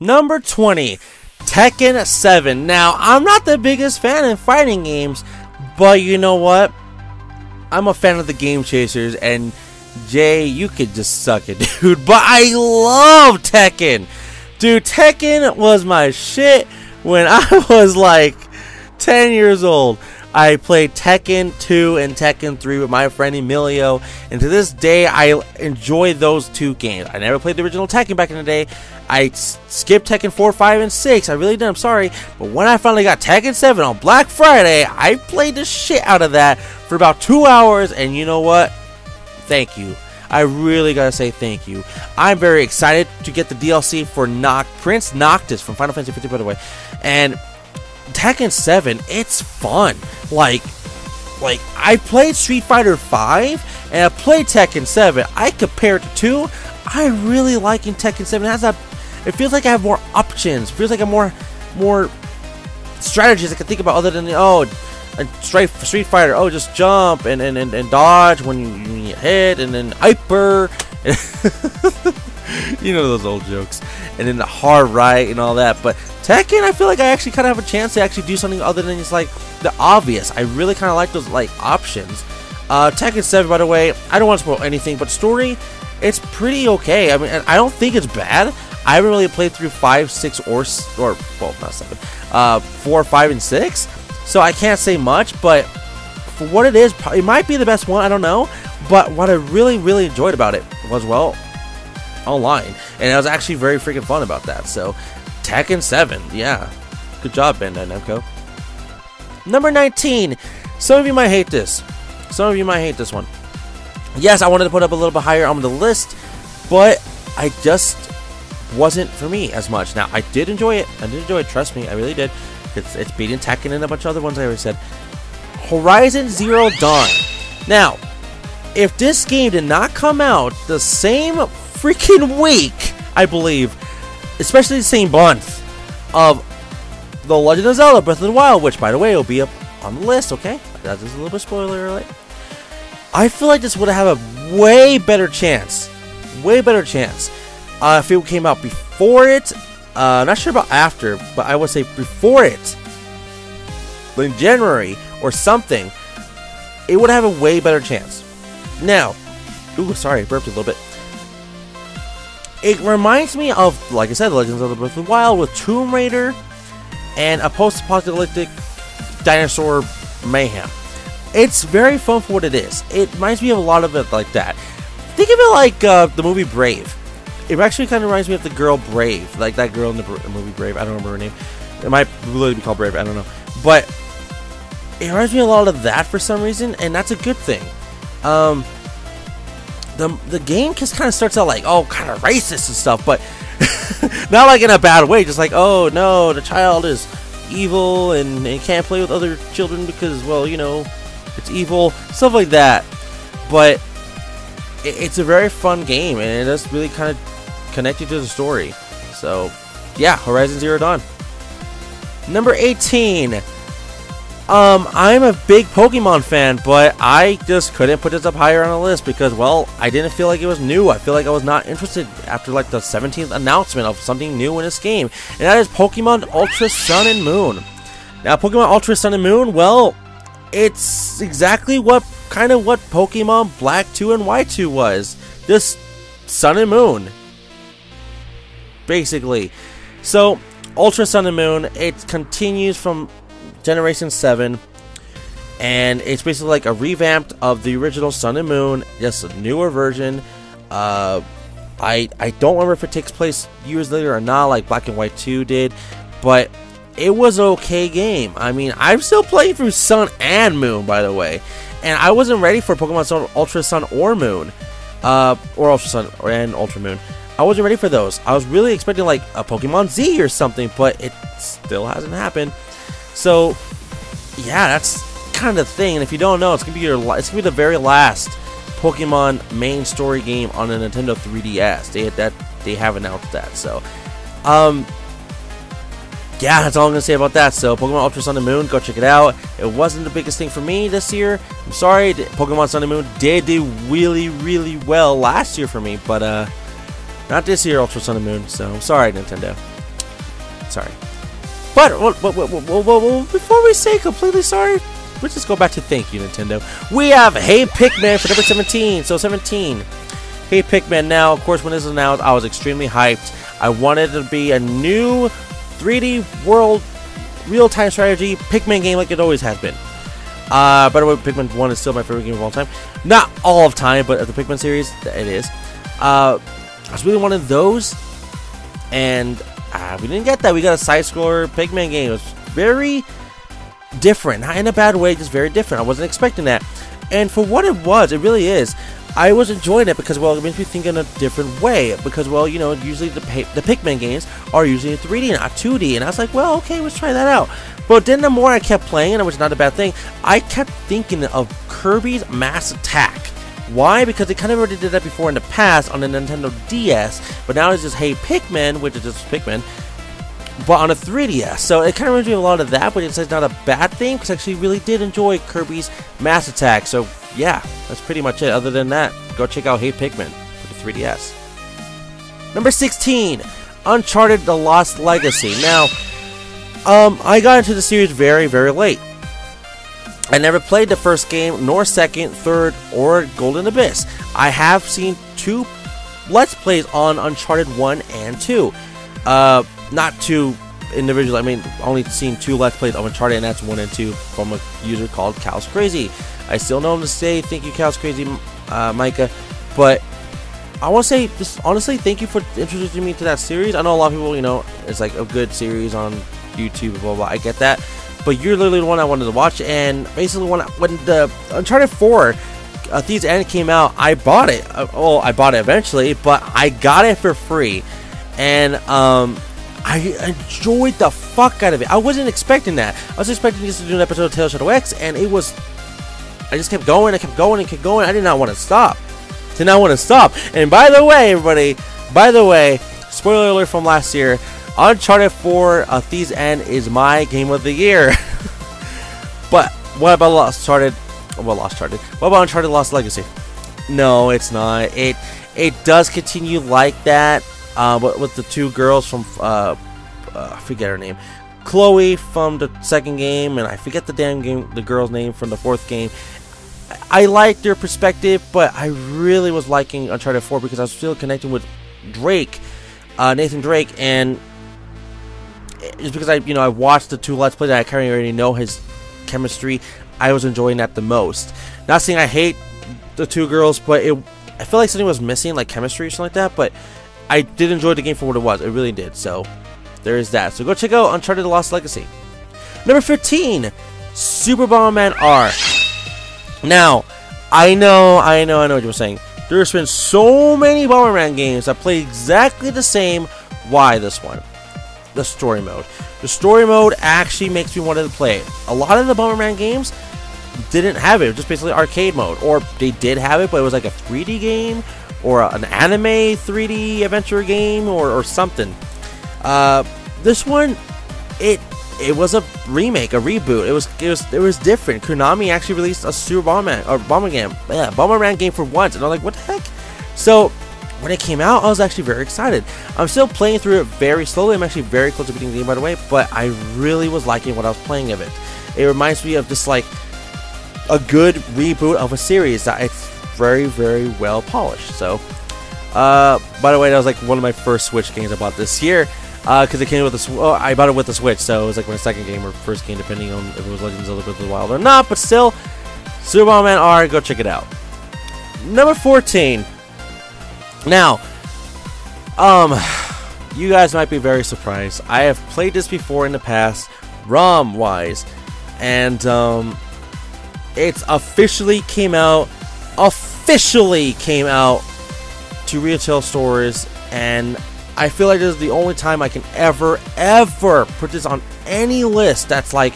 Number 20, Tekken A7. Now, I'm not the biggest fan in fighting games, but you know what? I'm a fan of the Game Chasers, and Jay, you could just suck it, dude. But I love Tekken. Dude, Tekken was my shit when I was like 10 years old. I played Tekken 2 and Tekken 3 with my friend Emilio, and to this day, I enjoy those two games. I never played the original Tekken back in the day. I skipped Tekken 4, 5, and 6. I really did, I'm sorry. But when I finally got Tekken 7 on Black Friday, I played the shit out of that for about 2 hours, and you know what? Thank you. I really gotta say thank you. I'm very excited to get the DLC for Prince Noctis from Final Fantasy 15, by the way. And Tekken 7, it's fun. Like I played Street Fighter 5 and I played Tekken 7. I compare it to 2. I really like in Tekken 7. It feels like I have more options. It feels like I have more strategies I can think about other than Street Fighter. Oh, just jump and dodge when you get hit, and then hyper. You know those old jokes. And then the hard right and all that. But Tekken, I feel like I actually kind of have a chance to actually do something other than just like the obvious. I really kind of like those like options. Tekken 7, by the way, I don't want to spoil anything, but story, it's pretty okay. I mean, I don't think it's bad. I haven't really played through 5, 6, or well, not 7, 4, 5, and 6, so I can't say much. But for what it is, it might be the best one. I don't know. But what I really enjoyed about it was, well, online, and I was actually very freaking fun about that. So Tekken 7, yeah, good job, Bandai Namco. Number 19. Some of you might hate this. Some of you might hate this one. Yes, I wanted to put up a little bit higher on the list, but I just wasn't for me as much. Now, I did enjoy it. I did enjoy it. Trust me, I really did. It's beating Tekken and a bunch of other ones I already said. Horizon Zero Dawn. Now, if this game did not come out the same freaking week, I believe, especially the same month of The Legend of Zelda Breath of the Wild, which, by the way, will be up on the list, okay? That's just a little bit spoiler alert. I feel like this would have a way better chance. Way better chance. If it came out before it. Not sure about after, but I would say before it. In January or something. It would have a way better chance. Now. Ooh, sorry, I burped a little bit. It reminds me of, like I said, The Legend of Zelda Breath of the Wild with Tomb Raider and a post-apocalyptic dinosaur mayhem. It's very fun for what it is. It reminds me of a lot of it like that. Think of it like the movie Brave. It actually kind of reminds me of the girl Brave, like that girl in the movie Brave. I don't remember her name. It might literally be called Brave. I don't know, but it reminds me a lot of that for some reason, and that's a good thing. The game just kind of starts out like, oh, kind of racist and stuff, but not like in a bad way. Just like, oh no, the child is evil and can't play with other children because, well, you know, it's evil, stuff like that. But it's a very fun game, and it does really kind of connect you to the story. So yeah, Horizon Zero Dawn. Number 18. I'm a big Pokemon fan, but I just couldn't put this up higher on the list because, well, I didn't feel like it was new. I feel like I was not interested after like the 17th announcement of something new in this game, and that is Pokemon Ultra Sun and Moon. Now, Pokemon Ultra Sun and Moon, well, it's exactly what Pokemon Black 2 and White 2 was. Just Sun and Moon, basically. So, Ultra Sun and Moon, it continues from Generation 7, and it's basically like a revamped of the original Sun and Moon, just a newer version. I don't remember if it takes place years later or not, like Black and White 2 did, but it was an okay game. I mean, I'm still playing through Sun and Moon, by the way, and I wasn't ready for Pokemon Sun, Ultra Sun or Moon, or Ultra Sun and Ultra Moon. I wasn't ready for those. I was really expecting like a Pokemon Z or something, but it still hasn't happened. So, yeah, that's kind of the thing. And if you don't know, it's gonna be the very last Pokemon main story game on the Nintendo 3DS. They have announced that. So, yeah, that's all I'm gonna say about that. So, Pokemon Ultra Sun and Moon, go check it out. It wasn't the biggest thing for me this year. I'm sorry. Pokemon Sun and Moon did do really well last year for me, but not this year, Ultra Sun and Moon. So, I'm sorry, Nintendo. sorry. But before we say completely sorry, let's just go back to thank you, Nintendo. We have Hey Pikmin for number 17. So 17. Hey Pikmin. Now, of course, when this was announced, I was extremely hyped. I wanted it to be a new 3D world real-time strategy Pikmin game like it always has been. By the way, Pikmin 1 is still my favorite game of all time. Not all of time, but of the Pikmin series, it is. I was really one of those, and we didn't get that. We got a side-scroller Pikmin game. It was very different, not in a bad way, just very different. I wasn't expecting that, and for what it was, it really is. I was enjoying it because, well, it makes me think in a different way. Because, well, you know, usually the Pikmin games are usually in 3D, not 2D, and I was like, well, okay, let's try that out. But then the more I kept playing, and it was not a bad thing, I kept thinking of Kirby's Mass Attack. Why? Because they kind of already did that before in the past on the Nintendo DS, but now it's just Hey Pikmin, which is just Pikmin, but on a 3DS. So it kind of reminds me of a lot of that, but it's not a bad thing, because I actually really did enjoy Kirby's Mass Attack. So yeah, that's pretty much it. Other than that, go check out Hey Pikmin for the 3DS. Number 16, Uncharted: The Lost Legacy. Now, I got into the series very, very late. I never played the first game, nor second, third, or Golden Abyss. I have seen 2 Let's Plays on Uncharted 1 and 2. Not 2 individually, I mean, only seen 2 Let's Plays of Uncharted, and that's 1 and 2 from a user called Cal's Crazy. I still know him to say thank you, Cal's Crazy, Micah, but I want to say, just honestly, thank you for introducing me to that series. I know a lot of people, you know, it's like a good series on YouTube, blah, blah, I get that, but you're literally the one I wanted to watch. And basically when the Uncharted 4 Thieves' End came out, I bought it. Well, I bought it eventually, but I got it for free, and I enjoyed the fuck out of it. I wasn't expecting that. I was expecting just to do an episode of Tales of Shadow X, and it was, I just kept going, I kept going, and kept going. I did not want to stop. Did not want to stop. And by the way, everybody, spoiler alert from last year, Uncharted 4 Thieves' End is my game of the year. But what about Uncharted? What about Uncharted Lost Legacy? No, it's not. It does continue like that, but with the 2 girls from I forget her name, Chloe from the second game, and I forget the girl's name from the 4th game. I liked their perspective, but I really was liking Uncharted 4 because I was still connecting with Drake, Nathan Drake, and just because I watched the 2 Let's Plays and I kind of already know his chemistry, I was enjoying that the most. Not saying I hate the 2 girls, but I feel like something was missing, like chemistry or something like that, but I did enjoy the game for what it was. I really did, so there is that. So go check out Uncharted: The Lost Legacy. Number 15, Super Bomberman R. Now, I know what you were saying. There's been so many Bomberman games that play exactly the same. Why this one? The story mode. The story mode actually makes me want to play it. A lot of the Bomberman games didn't have it. It was just basically arcade mode. Or they did have it, but it was like a 3D game, or an anime 3D adventure game, or something. This one, it was a remake, a reboot. It was different. Konami actually released a Super Bomberman game for once, and I'm like, what the heck? So when it came out, I was actually very excited. I'm still playing through it very slowly. I'm actually very close to beating the game, by the way, but I really was liking what I was playing of it. It reminds me of just like a good reboot of a series that it's very, very well polished. So by the way, that was like one of my first Switch games I bought this year. Because it came with I bought it with the Switch, so it was like my second game or first game, depending on if it was Legends of Zelda Breath of the Wild or not. But still, Super Bomberman R, go check it out. Number 14. Now, you guys might be very surprised. I have played this before in the past, ROM-wise, and it's officially came out to retail stores, and I feel like this is the only time I can ever put this on any list that's like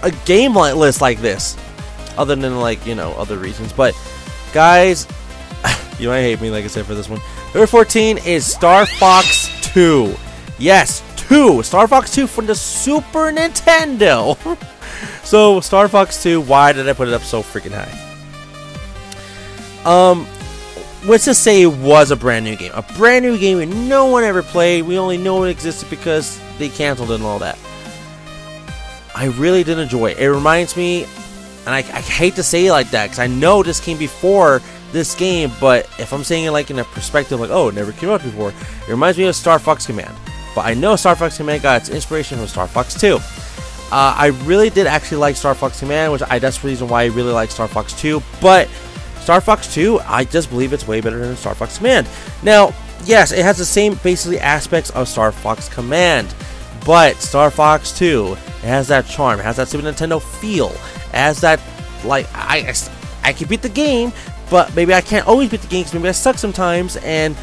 a game list like this, other than like, other reasons. But guys, you might hate me, like I said, for this one. Number 14 is Star Fox 2. Yes, 2. Star Fox 2 from the Super Nintendo. So Star Fox 2, why did I put it up so freaking high? let's just say it was a brand new game. A brand new game that no one ever played. We only know it existed because they canceled it and all that. I really did enjoy it. It reminds me, and I hate to say it like that because I know this came before this game, but if I'm saying it like in a perspective like, oh, it never came out before, it reminds me of Star Fox Command. But I know Star Fox Command got its inspiration from Star Fox 2. I really did actually like Star Fox Command, which that's the reason why I really like Star Fox 2, but Star Fox 2, I just believe it's way better than Star Fox Command. Now, yes, it has the same basically aspects of Star Fox Command, but Star Fox 2, it has that charm, it has that Super Nintendo feel, it has that, like, I can beat the game, but maybe I can't always beat the game because maybe I suck sometimes, and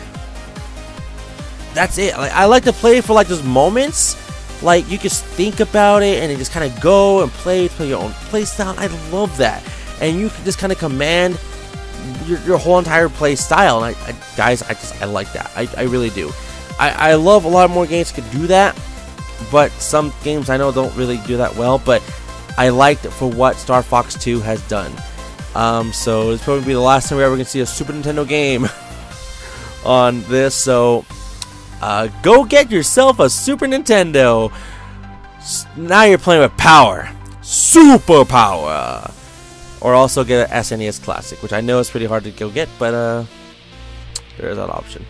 that's it. Like, I like to play for like those moments, like you just think about it and you just kind of go and play your own play style. I love that, and you can just kind of command your whole entire play style. And guys, I like that. I really do. I love a lot more games that could do that, but some games I know don't really do that well. But I liked it for what Star Fox 2 has done. So it's probably be the last time we ever can see a Super Nintendo game on this. So go get yourself a Super Nintendo. Now you're playing with power, super power. Or also get an SNES Classic, which I know is pretty hard to go get, but there is that option.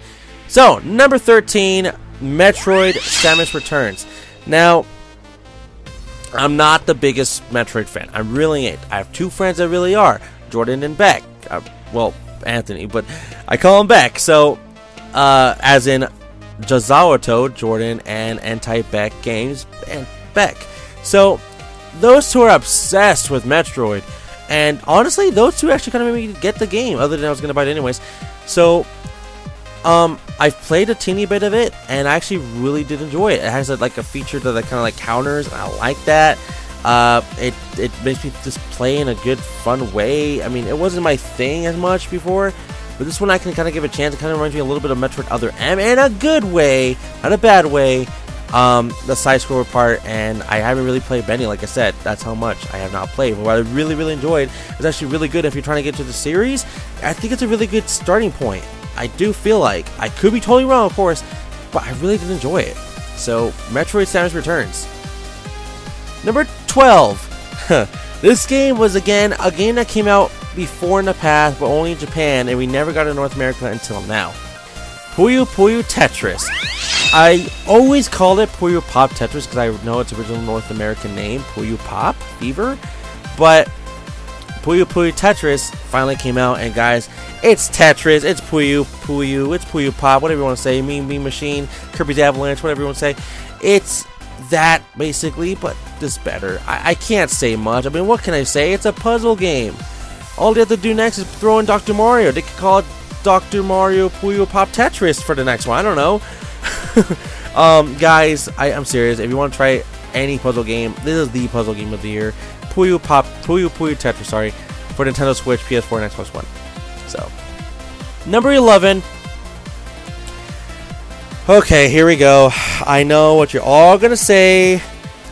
So number 13, Metroid: Samus Returns. Now, I'm not the biggest Metroid fan. I really ain't. I have two friends that really are, Jordan and Beck. Well, Anthony, but I call him Beck. So, as in Jazawato, Jordan, and Anti-Beck Games, and Beck. So, those two are obsessed with Metroid. And honestly, those two actually kind of made me get the game, other than I was going to buy it anyways. So, I've played a teeny bit of it, and I actually really did enjoy it. It has like a feature that kind of like counters, and I like that. It makes me just play in a good, fun way. I mean, it wasn't my thing as much before, but this one I can kind of give a chance. It kind of reminds me a little bit of Metroid Other M in a good way, not a bad way. The side-scroller part, and I haven't really played Benny, like I said. That's how much I have not played. But what I really, really enjoyed is actually really good if you're trying to get to the series. I think it's a really good starting point. I do feel like, I could be totally wrong, of course, but I really did enjoy it. So, Metroid: Samus Returns. Number 12. This game was, again, a game that came out before in the past, but only in Japan, and we never got it in North America until now. Puyo Puyo Tetris. I always called it Puyo Pop Tetris because I know its original North American name, Puyo Pop Fever. But Puyo Puyo Tetris finally came out, and guys, it's Tetris, it's Puyo Puyo, it's Puyo Pop, whatever you want to say, Mean Bean Machine, Kirby's Avalanche, whatever you want to say. It's that, basically, but just better. I can't say much. I mean, what can I say? It's a puzzle game. All they have to do next is throw in Dr. Mario. They could call it Dr. Mario Puyo Pop Tetris for the next one. I don't know. Guys, I'm serious. If you want to try any puzzle game, this is the puzzle game of the year. Puyo Puyo Tetris, sorry, for Nintendo Switch, PS4, and Xbox One. So, number 11. Okay, here we go. I know what you're all gonna say.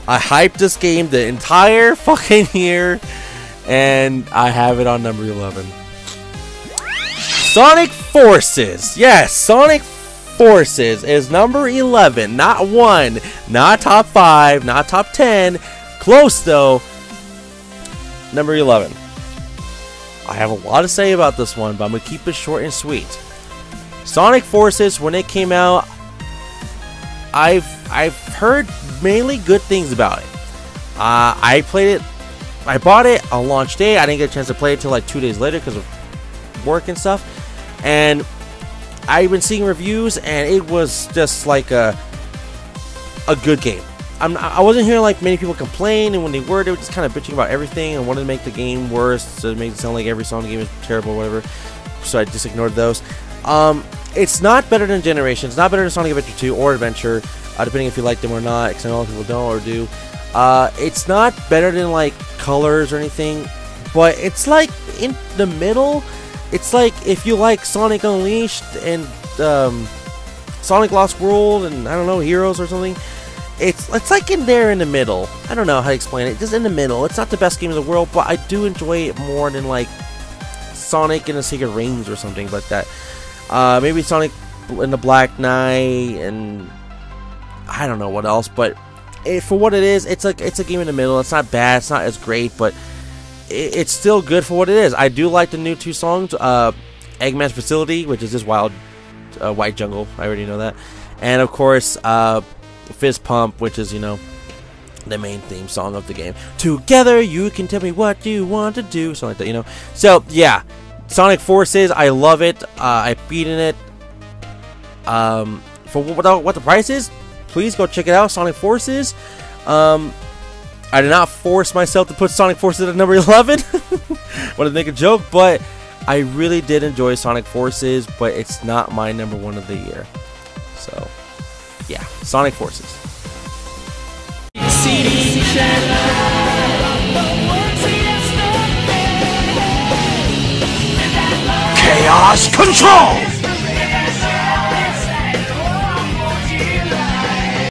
I hyped this game the entire fucking year, and I have it on number 11. Sonic Forces. Yes, Sonic Forces is number 11. Not 1, not top 5, not top 10. Close though. Number 11. I have a lot to say about this one, but I'm going to keep it short and sweet. Sonic Forces, when it came out, I've heard mainly good things about it. I played it. I bought it on launch day. I didn't get a chance to play it until like 2 days later because of work and stuff. And I've been seeing reviews, and it was just like a good game. I wasn't hearing like many people complain, and when they were just kind of bitching about everything and wanted to make the game worse, so it made it sound like every Sonic game is terrible or whatever. So I just ignored those. It's not better than Generations. It's not better than Sonic Adventure 2 or Adventure, depending if you like them or not, because I know a lot of people don't or do. It's not better than like Colors or anything, but it's like in the middle. It's like if you like Sonic Unleashed and Sonic Lost World and I don't know, Heroes or something. It's like in there in the middle. I don't know how to explain it. Just in the middle. It's not the best game in the world, but I do enjoy it more than like Sonic in the Secret Rings or something like that. Maybe Sonic in the Black Knight, and I don't know what else. But for what it is, it's a game in the middle. It's not bad. It's not as great, but it's still good for what it is. I do like the new 2 songs. Eggman's Facility, which is this wild white jungle. I already know that. And of course, Fist Pump, which is, you know, the main theme song of the game. Together you can tell me what you want to do, something like that, you know. So yeah, Sonic Forces, I love it. I've beaten it. For what the price is, please go check it out. Sonic Forces. I did not force myself to put Sonic Forces at number 11. Want to make a joke, but I really did enjoy Sonic Forces, but it's not my number 1 of the year. So yeah, Sonic Forces. Chaos Control!